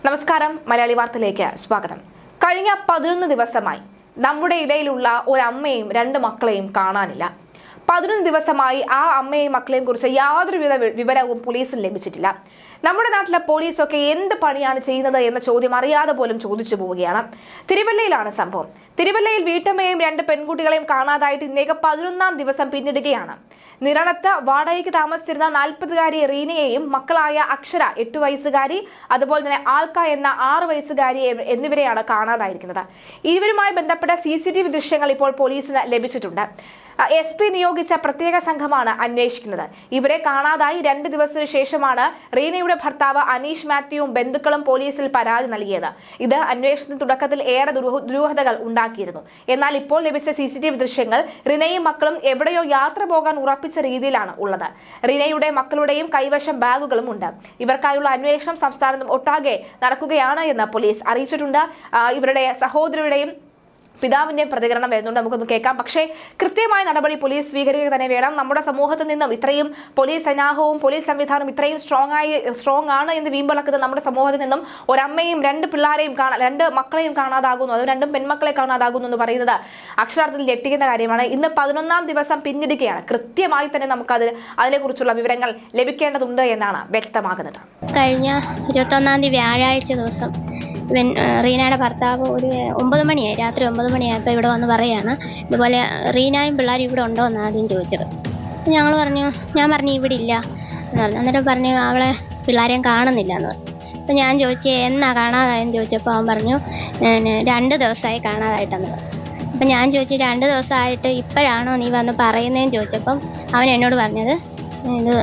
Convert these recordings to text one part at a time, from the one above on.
നമസ്കാരം, മലയാളി വാർത്തയിലേക്ക് സ്വാഗതം. കഴിഞ്ഞ 11 ദിവസമായി നമ്മുടെ ഇടയിലുള്ള ഒരു അമ്മയും 2 മക്കളെയും കാണാനില്ല. 11 ദിവസമായി ആ അമ്മയെയും മക്കളെയും കുറിച്ച് യാതൊരുവിധ വിവരവും പോലീസിന് ലഭിച്ചിട്ടില്ല. നമ്മുടെ നാട്ടിലെ പോലീസൊക്കെ എന്ത് പണിയാണ് ചെയ്യുന്നത് എന്ന ചോദ്യം അറിയാതെ പോലും ചോദിച്ചു പോവുകയാണ്. തിരുവല്ലയിലാണ് സംഭവം. തിരുവല്ലയിൽ വീട്ടമ്മയെയും 2 പെൺകുട്ടികളെയും കാണാതായിട്ട് ഇന്നേക്ക് 11ാം ദിവസം പിന്നിടുകയാണ്. നിരണത്ത് വാടകയ്ക്ക് താമസിച്ചിരുന്ന 40-കാരി റീനയെയും മക്കളായ അക്ഷര 8 വയസ്സുകാരി, അതുപോലെ തന്നെ ആൽക്ക എന്ന 6 വയസ്സുകാരി എന്നിവരെയാണ് കാണാതായിരിക്കുന്നത്. ഇവരുമായി ബന്ധപ്പെട്ട CCTV ദൃശ്യങ്ങൾ ഇപ്പോൾ പോലീസിന് ലഭിച്ചിട്ടുണ്ട്. SP നിയോഗിച്ച പ്രത്യേക സംഘമാണ് അന്വേഷിക്കുന്നത്. ഇവരെ കാണാതായി 2 ദിവസത്തിനു ശേഷമാണ് റീനയുടെ ഭർത്താവ് അനീഷ് മാത്യുവും ബന്ധുക്കളും പോലീസിൽ പരാതി നൽകിയത്. ഇത് അന്വേഷണത്തിന് തുടക്കത്തിൽ ഏറെ ദുരൂഹതകൾ ഉണ്ടാക്കിയിരുന്നു. എന്നാൽ ഇപ്പോൾ ലഭിച്ച CCTV ദൃശ്യങ്ങൾ റീനയും മക്കളും എവിടെയോ യാത്ര പോകാൻ ഉറപ്പിച്ച രീതിയിലാണ് ഉള്ളത്. റീനയുടെ മക്കളുടെയും കൈവശം ബാഗുകളും ഉണ്ട്. ഇവർക്കായുള്ള അന്വേഷണം സംസ്ഥാനത്തും ഒട്ടാകെ നടക്കുകയാണ് എന്ന് പോലീസ് അറിയിച്ചിട്ടുണ്ട്. ഇവരുടെ സഹോദരിയുടെയും പിതാവിന്റെയും പ്രതികരണം വരുന്നുണ്ട്, നമുക്കൊന്ന് കേൾക്കാം. പക്ഷേ കൃത്യമായ നടപടി പോലീസ് സ്വീകരിക്കുക തന്നെ വേണം. നമ്മുടെ സമൂഹത്തിൽ നിന്നും ഇത്രയും പോലീസ് സന്നാഹവും പോലീസ് സംവിധാനവും ഇത്രയും സ്ട്രോങ് ആണ് എന്ന് വീമ്പിളക്കുന്ന നമ്മുടെ സമൂഹത്തിൽ നിന്നും ഒരമ്മയും 2 പിള്ളേരെയും 2 മക്കളെയും കാണാതാകുന്നു, അത് 2 പെൺമക്കളെ കാണാതാകുന്നു എന്ന് പറയുന്നത് അക്ഷരാർത്ഥത്തിൽ ഞെട്ടിക്കുന്ന കാര്യമാണ്. ഇന്ന് 11ാം ദിവസം പിന്നിടുകയാണ്. കൃത്യമായി തന്നെ നമുക്ക് അതിനെക്കുറിച്ചുള്ള വിവരങ്ങൾ ലഭിക്കേണ്ടതുണ്ട് എന്നാണ് വ്യക്തമാകുന്നത്. കഴിഞ്ഞ 21ാം തീയതി വ്യാഴാഴ്ച ദിവസം റീനയുടെ ഭർത്താവ് ഒരു 9 മണിയായി, രാത്രി 9 മണിയായപ്പോൾ ഇവിടെ വന്ന് പറയുകയാണ്, ഇതുപോലെ റീനയും പിള്ളേരും ഇവിടെ ഉണ്ടോ എന്ന് ആദ്യം ചോദിച്ചത്. ഞാൻ പറഞ്ഞു ഇവിടെ ഇല്ല എന്ന് പറഞ്ഞു. അന്നേരം പറഞ്ഞു അവളെ പിള്ളേരെയും കാണുന്നില്ല എന്ന് പറഞ്ഞു. അപ്പം ഞാൻ ചോദിച്ചു എന്നാ കാണാതായെന്ന് ചോദിച്ചപ്പോൾ അവൻ പറഞ്ഞു 2 ദിവസമായി കാണാതായിട്ടെന്ന് പറഞ്ഞു. അപ്പം ഞാൻ ചോദിച്ചു 2 ദിവസമായിട്ട് ഇപ്പോഴാണോ നീ വന്ന് പറയുന്നതെന്ന് ചോദിച്ചപ്പം അവൻ എന്നോട് പറഞ്ഞത് ഇത്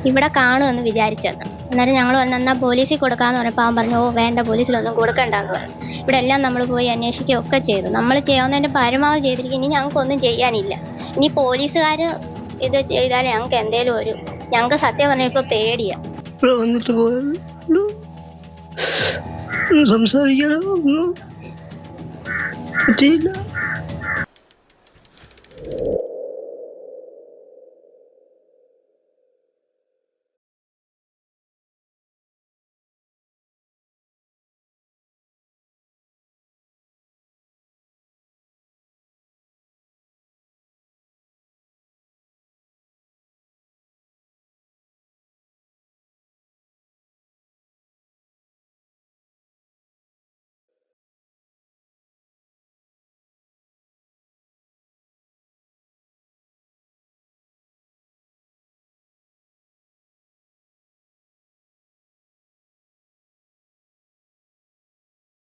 ഇവിടെ കാണുമെന്ന് വിചാരിച്ചെന്ന്. അന്നേരം ഞങ്ങൾ പറഞ്ഞു എന്നാൽ പോലീസിൽ കൊടുക്കാമെന്ന് പറഞ്ഞപ്പോൾ അവൻ പറഞ്ഞു ഓ വേണ്ട, പോലീസിലൊന്നും കൊടുക്കണ്ടെന്ന് പറഞ്ഞു. ഇവിടെ എല്ലാം നമ്മൾ പോയി അന്വേഷിക്കുകയൊക്കെ ചെയ്തു. നമ്മൾ ചെയ്യാവുന്നതിൻ്റെ പരമാവധി ചെയ്തിരിക്കും. ഇനി ഞങ്ങൾക്കൊന്നും ചെയ്യാനില്ല. ഇനി പോലീസുകാർ ഇത് ചെയ്താൽ ഞങ്ങൾക്ക് എന്തേലും ഞങ്ങൾക്ക് സത്യം പറഞ്ഞാൽ ഇപ്പോൾ പേടിയാണ്. ഇവിടെ വന്നിട്ട് സംസാരിക്കാനോ ഒന്നും പറ്റിയില്ല.